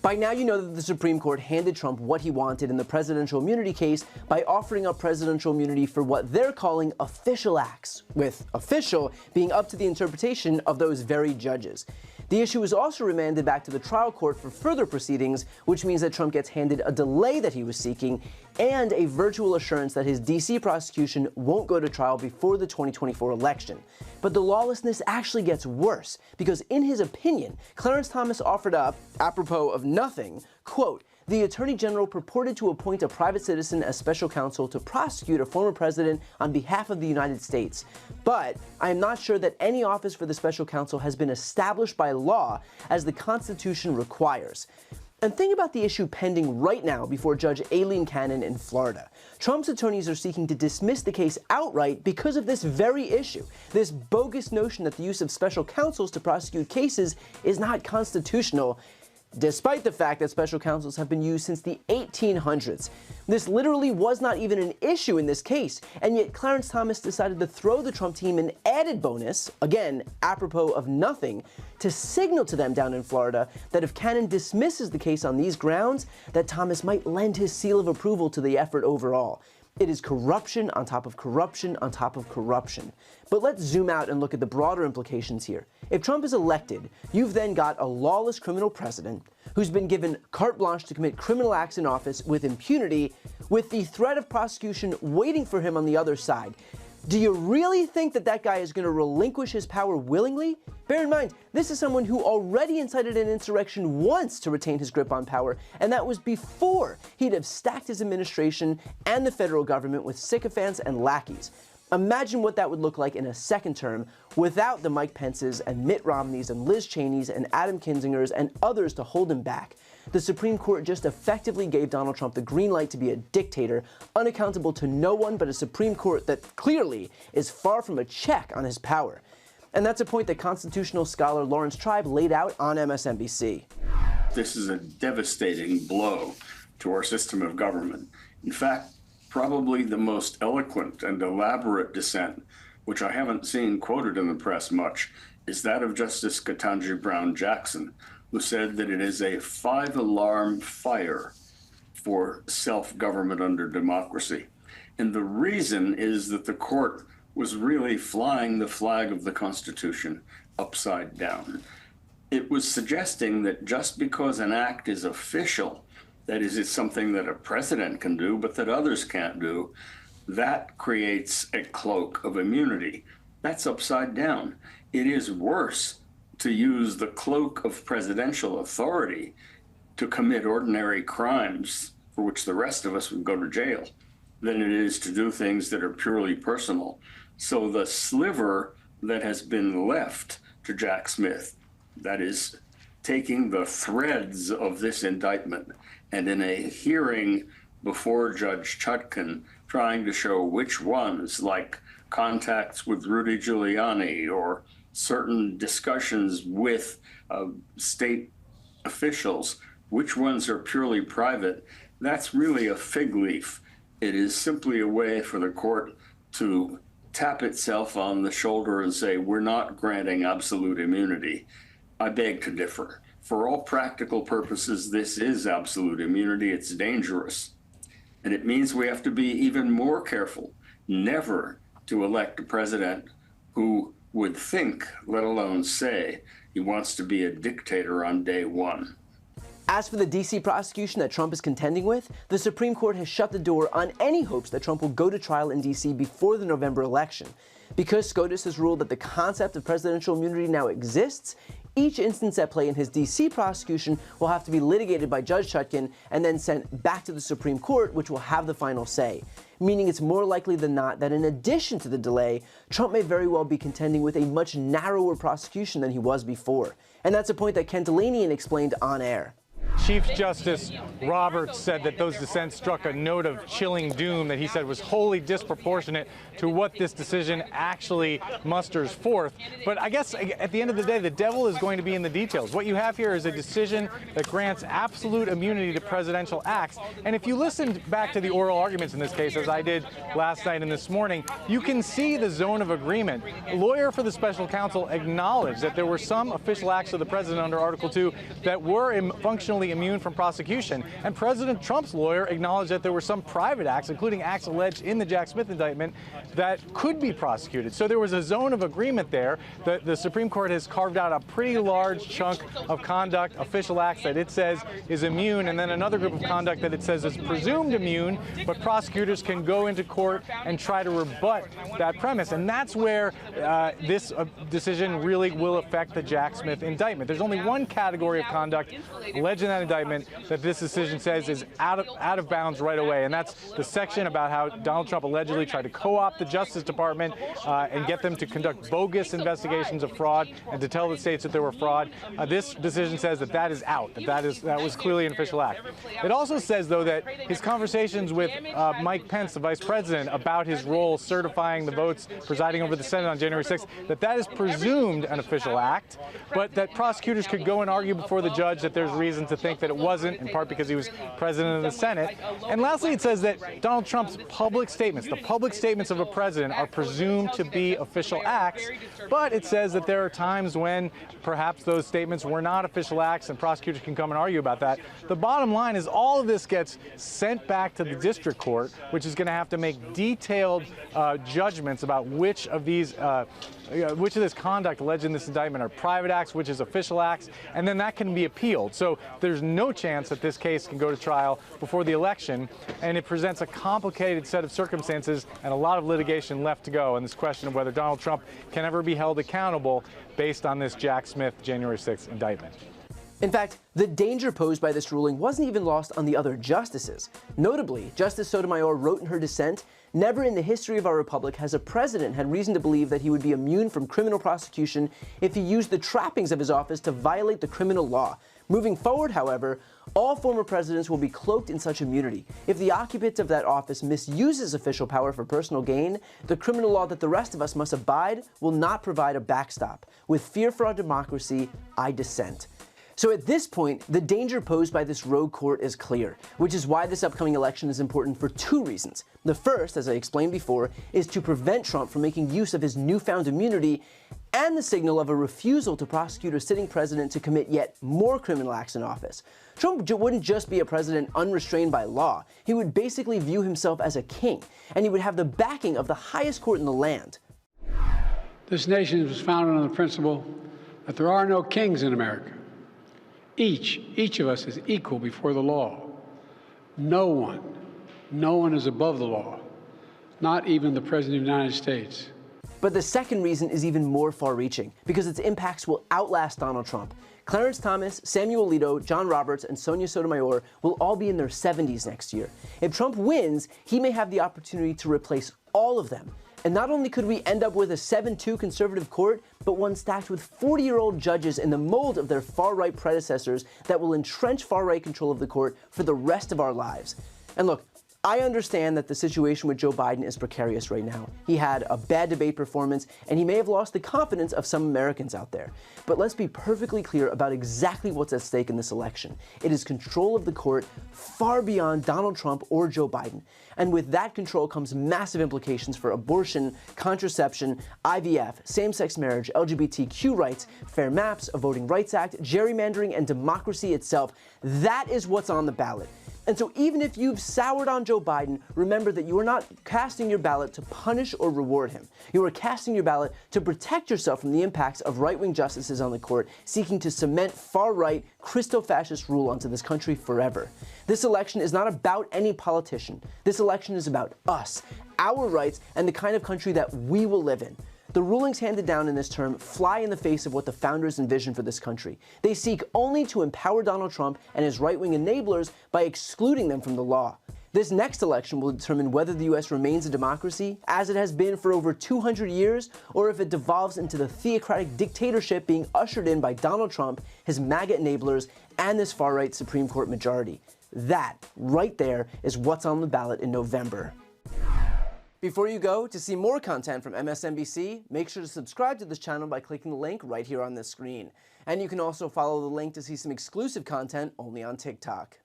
By now you know that the Supreme Court handed Trump what he wanted in the presidential immunity case by offering up presidential immunity for what they're calling official acts, with official being up to the interpretation of those very judges. The issue was also remanded back to the trial court for further proceedings, which means that Trump gets handed a delay that he was seeking and a virtual assurance that his D.C. prosecution won't go to trial before the 2024 election. But the lawlessness actually gets worse, because in his opinion, Clarence Thomas offered up, apropos of nothing, quote, "The Attorney General purported to appoint a private citizen as special counsel to prosecute a former president on behalf of the United States. But I am not sure that any office for the special counsel has been established by law as the Constitution requires." And think about the issue pending right now before Judge Aileen Cannon in Florida. Trump's attorneys are seeking to dismiss the case outright because of this very issue, this bogus notion that the use of special counsels to prosecute cases is not constitutional, despite the fact that special counsels have been used since the 1800s. This literally was not even an issue in this case, and yet Clarence Thomas decided to throw the Trump team an added bonus, again, apropos of nothing, to signal to them down in Florida that if Cannon dismisses the case on these grounds, that Thomas might lend his seal of approval to the effort overall. It is corruption on top of corruption on top of corruption. But let's zoom out and look at the broader implications here. If Trump is elected, you've then got a lawless criminal president who's been given carte blanche to commit criminal acts in office with impunity, with the threat of prosecution waiting for him on the other side. Do you really think that that guy is going to relinquish his power willingly? Bear in mind, this is someone who already incited an insurrection once to retain his grip on power, and that was before he'd have stacked his administration and the federal government with sycophants and lackeys. Imagine what that would look like in a second term without the Mike Pences and Mitt Romneys and Liz Cheneys and Adam Kinzingers and others to hold him back. The Supreme Court just effectively gave Donald Trump the green light to be a dictator, unaccountable to no one but a Supreme Court that clearly is far from a check on his power. And that's a point that constitutional scholar Lawrence Tribe laid out on MSNBC. This is a devastating blow to our system of government. In fact, probably the most eloquent and elaborate dissent, which I haven't seen quoted in the press much, is that of Justice Ketanji Brown Jackson, who said that it is a 5-alarm fire for self-government under democracy. And the reason is that the court was really flying the flag of the Constitution upside down. It was suggesting that just because an act is official, that is, it's something that a president can do, but that others can't do, that creates a cloak of immunity. That's upside down. It is worse to use the cloak of presidential authority to commit ordinary crimes for which the rest of us would go to jail than it is to do things that are purely personal. So the sliver that has been left to Jack Smith, that is taking the threads of this indictment and in a hearing before Judge Chutkan trying to show which ones, like contacts with Rudy Giuliani or certain discussions with state officials, which ones are purely private, that's really a fig leaf. It is simply a way for the court to tap itself on the shoulder and say, we're not granting absolute immunity. I beg to differ. For all practical purposes, this is absolute immunity. It's dangerous. And it means we have to be even more careful never to elect a president who would think, let alone say, he wants to be a dictator on day one. As for the D.C. prosecution that Trump is contending with, the Supreme Court has shut the door on any hopes that Trump will go to trial in D.C. before the November election. Because SCOTUS has ruled that the concept of presidential immunity now exists, each instance at play in his D.C. prosecution will have to be litigated by Judge Chutkan and then sent back to the Supreme Court, which will have the final say. Meaning it's more likely than not that in addition to the delay, Trump may very well be contending with a much narrower prosecution than he was before. And that's a point that Ken Dilanian explained on air. Chief Justice Roberts said that those dissents struck a note of chilling doom that he said was wholly disproportionate to what this decision actually musters forth. But I guess at the end of the day, the devil is going to be in the details. What you have here is a decision that grants absolute immunity to presidential acts. And if you listened back to the oral arguments in this case, as I did last night and this morning, you can see the zone of agreement. A lawyer for the special counsel acknowledged that there were some official acts of the president under Article 2 that were functionally legally immune from prosecution. And President Trump's lawyer acknowledged that there were some private acts, including acts alleged in the Jack Smith indictment, that could be prosecuted. So there was a zone of agreement there. The Supreme Court has carved out a pretty large chunk of conduct, official acts that it says is immune, and then another group of conduct that it says is presumed immune, but prosecutors can go into court and try to rebut that premise. And that's where this decision really will affect the Jack Smith indictment. There's only one category of conduct alleged in that indictment that this decision says is out of bounds right away, and that's the section about how Donald Trump allegedly tried to co-opt the Justice Department and get them to conduct bogus investigations of fraud and to tell the states that there were fraud. This decision says that that is out, that was clearly an official act. It also says, though, that his conversations with Mike Pence, the vice president, about his role certifying the votes, presiding over the Senate on January 6th, that is presumed an official act, but that prosecutors could go and argue before the judge that there's reason to think that it wasn't, in part because he was president of the Senate. And lastly, it says that Donald Trump's public statements, the public statements of a president, are presumed to be official acts, but it says that there are times when perhaps those statements were not official acts, and prosecutors can come and argue about that. The bottom line is all of this gets sent back to the district court, which is going to have to make detailed judgments about which of this conduct alleged in this indictment are private acts, which is official acts, and then that can be appealed. So there's no chance that this case can go to trial before the election, and it presents a complicated set of circumstances and a lot of litigation left to go on this question of whether Donald Trump can ever be held accountable based on this Jack Smith January 6th indictment. In fact, the danger posed by this ruling wasn't even lost on the other justices. Notably, Justice Sotomayor wrote in her dissent, "Never in the history of our republic has a president had reason to believe that he would be immune from criminal prosecution if he used the trappings of his office to violate the criminal law. Moving forward, however, all former presidents will be cloaked in such immunity. If the occupant of that office misuses official power for personal gain, the criminal law that the rest of us must abide will not provide a backstop. With fear for our democracy, I dissent." So at this point, the danger posed by this rogue court is clear, which is why this upcoming election is important for two reasons. The first, as I explained before, is to prevent Trump from making use of his newfound immunity and the signal of a refusal to prosecute a sitting president to commit yet more criminal acts in office. Trump wouldn't just be a president unrestrained by law. He would basically view himself as a king, and he would have the backing of the highest court in the land. This nation was founded on the principle that there are no kings in America. Each of us is equal before the law. No one is above the law, not even the President of the United States. But the second reason is even more far-reaching, because its impacts will outlast Donald Trump. Clarence Thomas, Samuel Alito, John Roberts, and Sonia Sotomayor will all be in their 70s next year. If Trump wins, he may have the opportunity to replace all of them. And not only could we end up with a 7-2 conservative court, but one stacked with 40-year-old judges in the mold of their far-right predecessors that will entrench far-right control of the court for the rest of our lives. And look, I understand that the situation with Joe Biden is precarious right now. He had a bad debate performance, and he may have lost the confidence of some Americans out there. But let's be perfectly clear about exactly what's at stake in this election. It is control of the court far beyond Donald Trump or Joe Biden. And with that control comes massive implications for abortion, contraception, IVF, same-sex marriage, LGBTQ rights, fair maps, a Voting Rights Act, gerrymandering, and democracy itself. That is what's on the ballot. And so even if you've soured on Joe Biden, remember that you are not casting your ballot to punish or reward him. You are casting your ballot to protect yourself from the impacts of right-wing justices on the court seeking to cement far-right, Christo-fascist rule onto this country forever. This election is not about any politician. This election is about us, our rights, and the kind of country that we will live in. The rulings handed down in this term fly in the face of what the founders envisioned for this country. They seek only to empower Donald Trump and his right-wing enablers by excluding them from the law. This next election will determine whether the U.S. remains a democracy, as it has been for over 200 years, or if it devolves into the theocratic dictatorship being ushered in by Donald Trump, his MAGA enablers, and this far-right Supreme Court majority. That, right there, is what's on the ballot in November. Before you go, to see more content from MSNBC, make sure to subscribe to this channel by clicking the link right here on this screen. And you can also follow the link to see some exclusive content only on TikTok.